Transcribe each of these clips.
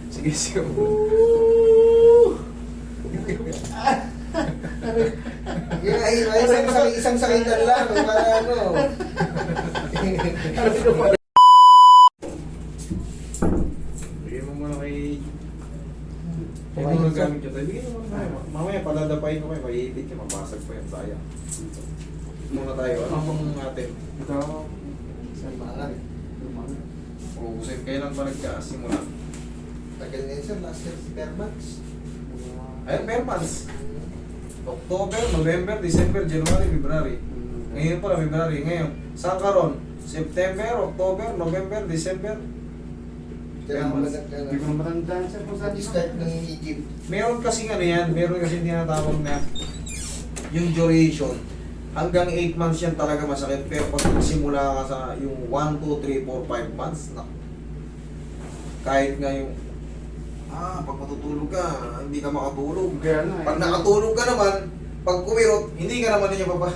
Sige, sige. Isang sakitan lang. Para ano. Bigyan mo muna kay... Kaya mo nagamit yun. Bigyan mo muna tayo. Mamaya paladapain ko kayo. Maiipit ka. Mabasag pa yan. Sayang. Muna tayo. Ano mong natin? Ito. Isang mahal. Uusin. Kailan pa nagkasimula? Tagal na yun sir. Last year si Permax. Ayun, per months. October, November, December, January, February. Ngayon pala, February. Ngayon, saan ka ron? September, October, November, December. Kaya Hindi ko na matandaan siya kung saan start ng Egypt. Meron kasi ano yan, meron kasi tinatawag na yung duration. Hanggang 8 months yan talaga masakit. Pero pag simula ka sa yung 1, 2, 3, 4, 5 months, na, kahit nga yung pag matutulog ka, hindi ka makatulog. Kaya na. Pag nakatulog ka naman, pag kumirot, hindi ka naman niya baba.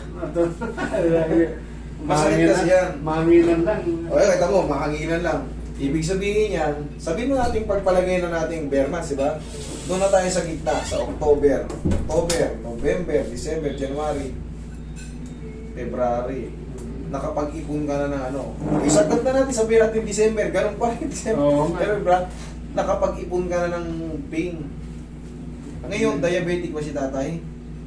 Masakit kasi yan. Mahanginan lang. Okay, kita mo, mahanginan lang. Ibig sabihin yan, sabihin mo natin pagpalagay na nating bare months, di ba? Doon na tayo sa gitna, sa October, November, December, January, February. Nakapag-ipon ka na ng ano. Isagot na natin, sabihin natin December, ganun pa rin December. Oo nga. Pero nakapag-ipon ka na ng pain. Ngayon, diabetic ba si tatay?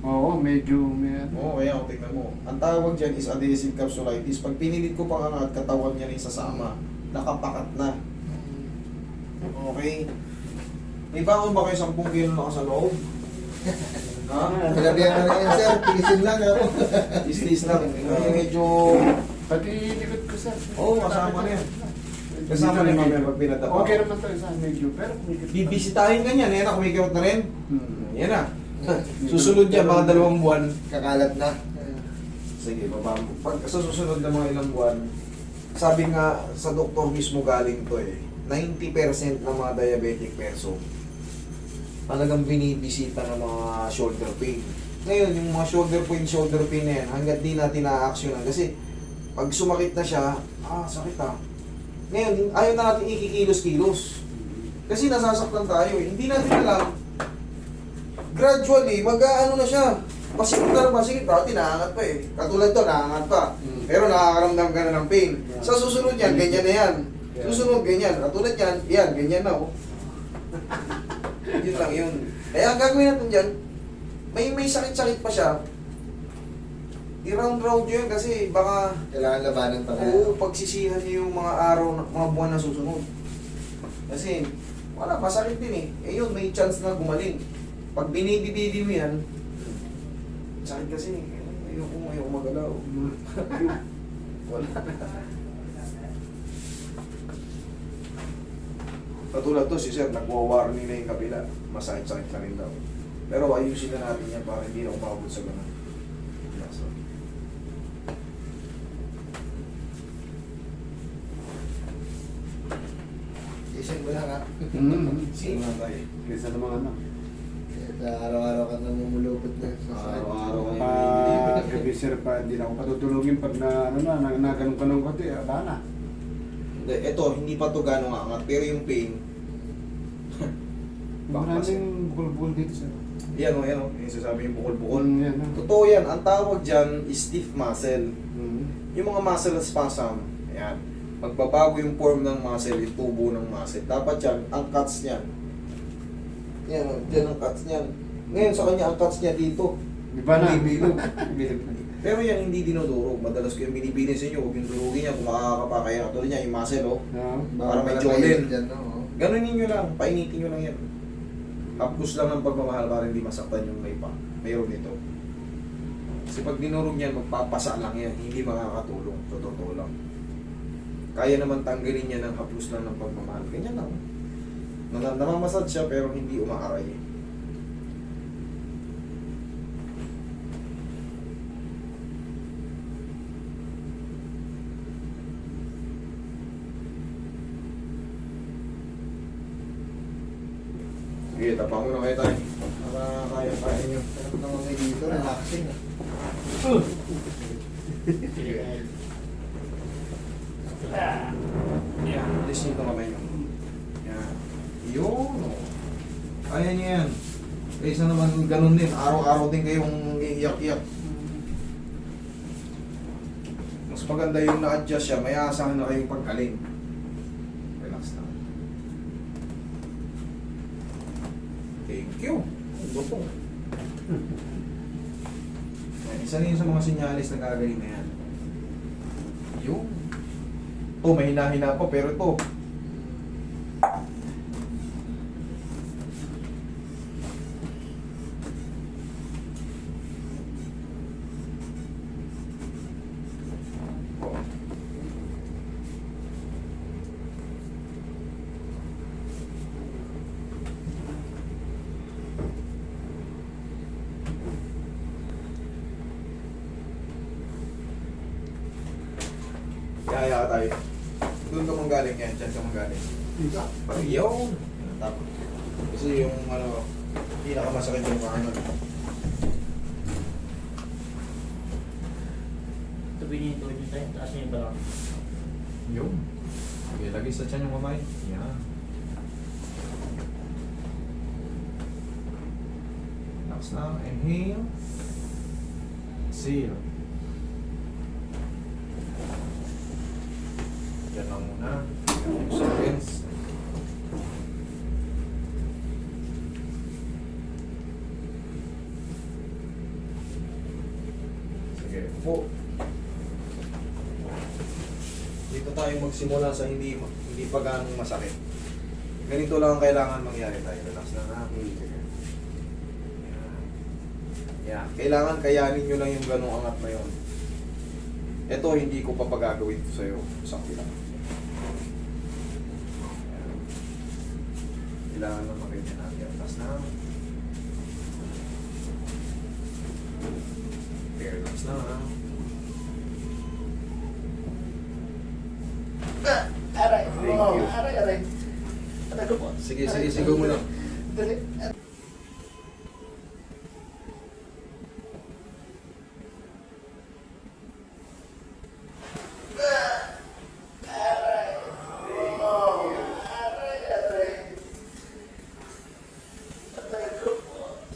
Oo, medyo may Oo, kaya ako tingnan mo. Ang tawag dyan is adhesive capsulitis. Pag pinilit ko pa angat, katawan niya rin sasama. Nakapakat na. Okay. May bangon ba kayo 10 kilo na sa loob? Ha? Pinabihan na yun sir. Tigisin lang ako. Is lang. Medyo... Pati likod ko sir. Oo, kasama na yan. Kasama na yung mamaya pag pinadapa. Okay naman tayo sa medyo, pero kumikit. Bibisitahin ka niyan. Yan na, kumikirot na rin. Yan na. Susunod yan, mga 2 buwan. Kakalat na. Sige, baba mo. Pag sa susunod na mga ilang buwan, sabi nga sa doktor mismo galing to 90% ng mga diabetic person talagang binibisita ng mga shoulder pain. Ngayon, yung mga shoulder pain na yan, hanggat di natin na-actionan. Kasi, pag sumakit na siya, sakit Ngayon, ayaw na natin ikikilos-kilos. Kasi nasasaktan tayo Hindi natin alam. Gradually, mag-ano na siya. Masikip na masikip. Dati naangat pa Katulad to, naangat pa. Pero nakakaramdam ka na ng pain. Sa susunod yan, ganyan na yan. Susunod, ganyan. Katulad yan, yan, ganyan na Yun lang yun. Kaya ang gagawin natin dyan, may sakit-sakit pa siya. I-round-round yun kasi baka Kailangan labanan pa rin. pagsisihan niyo yung mga araw, mga buwan na susunod. Kasi, wala, masakit din yun, may chance na gumaling. Pag binibibidi mo yan, sakit kasi, ayoko magalaw. Wala na. Katulad to, si Sir, nagwa-warning na yung kabila. Masakit-sakit na rin daw. Pero ayusin na natin yan para hindi na umabot sa ganun. Tigisin mo lang ha. Sige nga tayo. Kesa naman ano. Araw-araw ka namumulupot na. Araw-araw kayo Gabi sir pa, hindi na ako patutulungin pag naganon ka ng kote, wala na. Ito, hindi pa to gano'ng angat, pero yung pain, Maraming bukol-bukol dito sir. yan yung sasabi yung bukol-bukol. Yan. Totoo yan, ang tawag dyan is stiff muscle. Yung mga muscle spasm, ayan. Magbabago yung form ng muscle, yung tubo ng muscle. Dapat yan, ang cuts niyan. Yan, dyan ang cuts niyan. Ngayon sa kanya, ang cuts niya dito. Iba na. Bilog. Pero yan, hindi dinudurog. Madalas ko yung binibilin sa inyo, huwag yung durugin niya, kung makakapa kayo. Tulad niya, yung muscle, para may jolin. Ganon ninyo lang, painitin nyo lang yan. Haplos lang ng pagmamahal para hindi masaktan yung mayroon nito. Kasi pag dinurog niyan, magpapasa lang yan, hindi makakatulong. Sa totoo lang. Kaya naman tanggalin niya ng haplos lang ng pagmamahal. Ganyan lang. Namamasad siya pero hindi umaaray. Sige, tapa muna kayo tayo. Para kaya nyo. Pero naman kayo dito, relaxing Yan, alis nyo ito kamay nyo. Yan. Yun. Kaya niya yan. Kaysa naman ganun din. Araw-araw din kayong iiyak-iyak. Mas maganda yung na-adjust siya. May asahan na kayong pagkaling. Relax na. Thank you. Ito po. Isa na yun sa mga sinyalis na gagaling na yan. Yung. Ito, may hina-hina pa, pero ito. Oh. Kaya tayo. Doon ka manggaling yan, dyan ka manggaling. Dito. Yun! Tapos. Kasi yung ano, pinakamasakit yung ano. Tabi niyo yung tuhod niyo tayo, taas niyo yung balak. Yun. Okay, lagi sa tiyan yung kamay. Yan. Relax na. Inhale. Exhale. Yan lang muna. Yung seconds. Sige, upo. Dito tayo magsimula sa hindi pa ganong masakit. Ganito lang ang kailangan mangyari tayo. Relax na na. Yan. Yan. Kailangan kayanin nyo lang yung ganong angat na yun. Ito, hindi ko pa pagagawin ito sa'yo. Sakti lang. Yan. Kailangan lang makita natin. Relax na. Okay, relax na. Aray! Thank you. Aray, aray! Aray ko po. Sige, sigaw mo lang. Dali.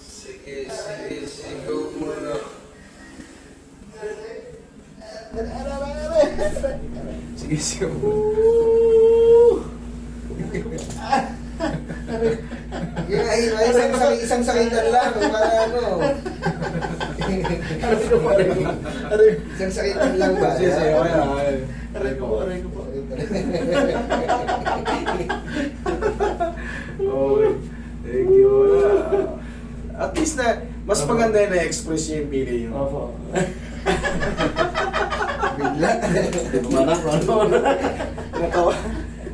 Sige, sigaw mo lang. Sige, sigaw mo lang. Isang sakitan lang. Para ano. Isang sakitan lang ba? Sige, sige, okay lang. Aray ko po, aray ko po. Okay. Thank you. At least na, mas maganda na na-express niya yung pili yun. Opo. Bigla. Natawa.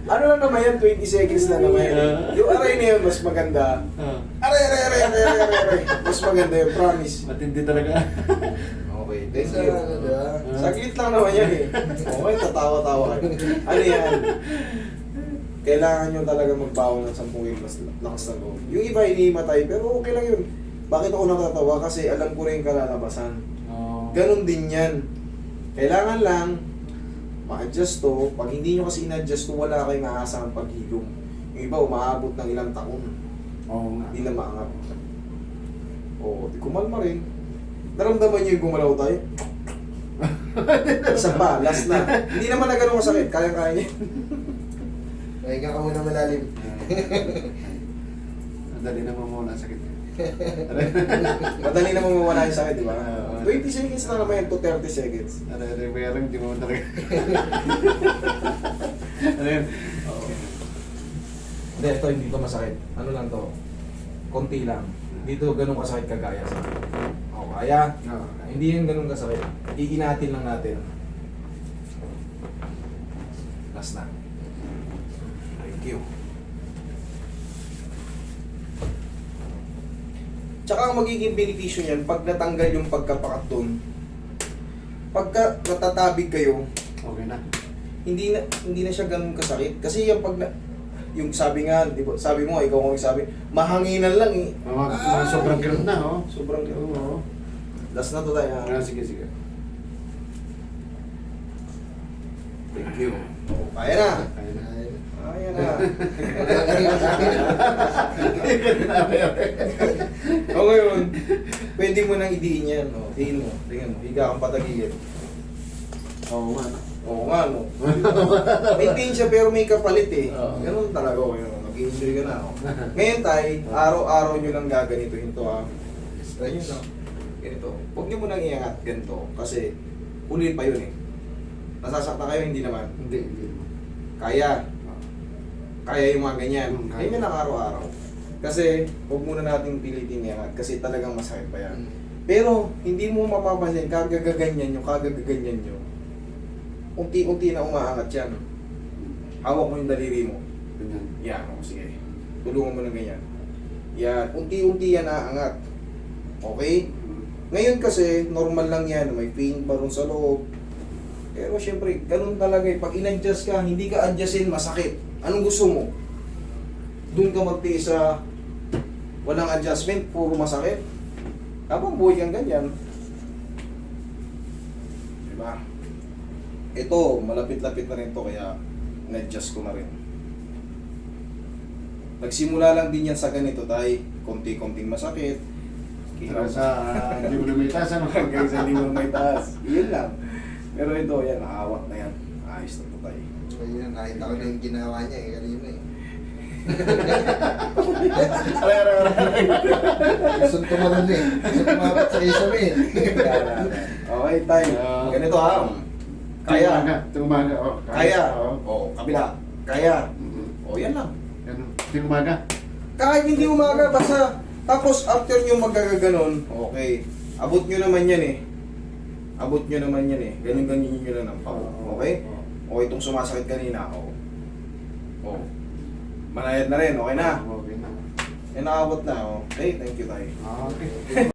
Ano lang naman yan, 20 seconds na naman yan. Yung aray na yun, mas maganda. Aray. Mas maganda yun, promise. Matindi talaga. Okay, thank Isa, you. diba? Saglit lang naman yan eh. Okay, tatawa-tawa kayo. Ano yan? Kailangan nyo talaga magbawa ng 10 kilos lakas ng loob. Yung iba hinihimatay, pero okay lang yun. Bakit ako natatawa? Kasi alam ko rin kalalabasan. Oh. Ganon din yan. Kailangan lang ma-adjust to. Pag hindi nyo kasi in-adjust to, wala kayong aasang paghilom. Yung iba, umaabot ng ilang taon. Oo nga. Hindi na maangat. Oo, di kumalma rin. Naramdaman nyo yung gumalaw tayo? Isa pa, last na. Hindi naman na ganun kasakit. Kaya-kaya niya. Pahinga ka muna malalim. Madali na mamuna ang sakit. Madali naman mawala yung sakit, di ba? 20 seconds na naman yan to 30 seconds. Meron, hindi mo talaga. Ano yun? Oo. Hindi, ito hindi to masakit. Ano lang to? Konti lang. Dito ganun kasakit kagaya sa akin. O, kaya? Oo. Hindi yan ganun kasakit. Iinatin lang natin. Last na. Thank you. Tsaka ang magiging benepisyo niyan, pag natanggal yung pagkapakat doon, pagka natatabig kayo, Okay na. hindi na siya ganun kasakit. Kasi yung pag yung sabi nga, di ba, sabi mo, ikaw ang sabi, mahanginan lang eh. Mga sobrang kirot na, oh. Sobrang Oo. last na to tayo. Ah, sige, sige. Thank you. Kaya na. Kaya na. Kaya na. O ngayon, pwede mo nang idiin yan. O, tingin mo, higa kang patagilid. Oo nga. no? Oo nga, no. Maintain siya pero may kapalit eh. Oo. Ganun talaga o yun. Mag-enjoy ka na. O. Ngayon tay, araw-araw nyo lang gaganituhin to ha. Ganyan no. Ganito. Huwag nyo munang iangat ganito kasi ulil pa yun eh. Nasasaktan kayo, hindi naman. Hindi. Kaya. Kaya yung mga ganyan. Kaya. Ganyan lang araw-araw. Kasi huwag muna nating pilitin iangat kasi talagang masakit pa yan. Pero hindi mo mapapansin, kagagaganyan nyo. Unti-unti na umaangat yan. Hawak mo yung daliri mo. Ganyan. Yan, o sige. Tulungan mo ng ganyan. Yan, unti-unti yan aangat. Okay? Ngayon kasi, normal lang yan. May pain pa rin sa loob. Pero syempre, ganun talaga eh. Pag in-adjust ka, hindi ka adjustin, masakit. Anong gusto mo? Doon ka magtiis sa walang adjustment, puro masakit. Habang buhay kang ganyan. Diba? Ito, malapit-lapit na rin to kaya na-adjust ko na rin. Nagsimula lang din yan sa ganito tay, konti-konting masakit. Kaya sa hindi mo na may taas, ano? Hanggang sa hindi mo may taas. Yun lang. Pero ito, yan, nakahawak na yan. Ayos na to tay. Ayun, nakita ko na yung ginawa niya eh, kanina eh. Gusto tumalon eh. Gusto tumapit sa isang eh. Okay tay, ganito ha. Kaya. Tumaga. Oh. Kaya. Oo. Kabila. Kaya. Mhm. Yan lang. Ano? Tumaga. Kahit hindi umaga, basta tapos after nyo magagaganon, okay. Abot nyo naman yan eh. Abot nyo naman yan eh. Ganyan-ganyan nyo lang ng pao. Okay? O itong sumasakit kanina, o. O. Manayad na rin, okay na. Okay na. Yan nakabot na, o. Okay, thank you tayo. Okay.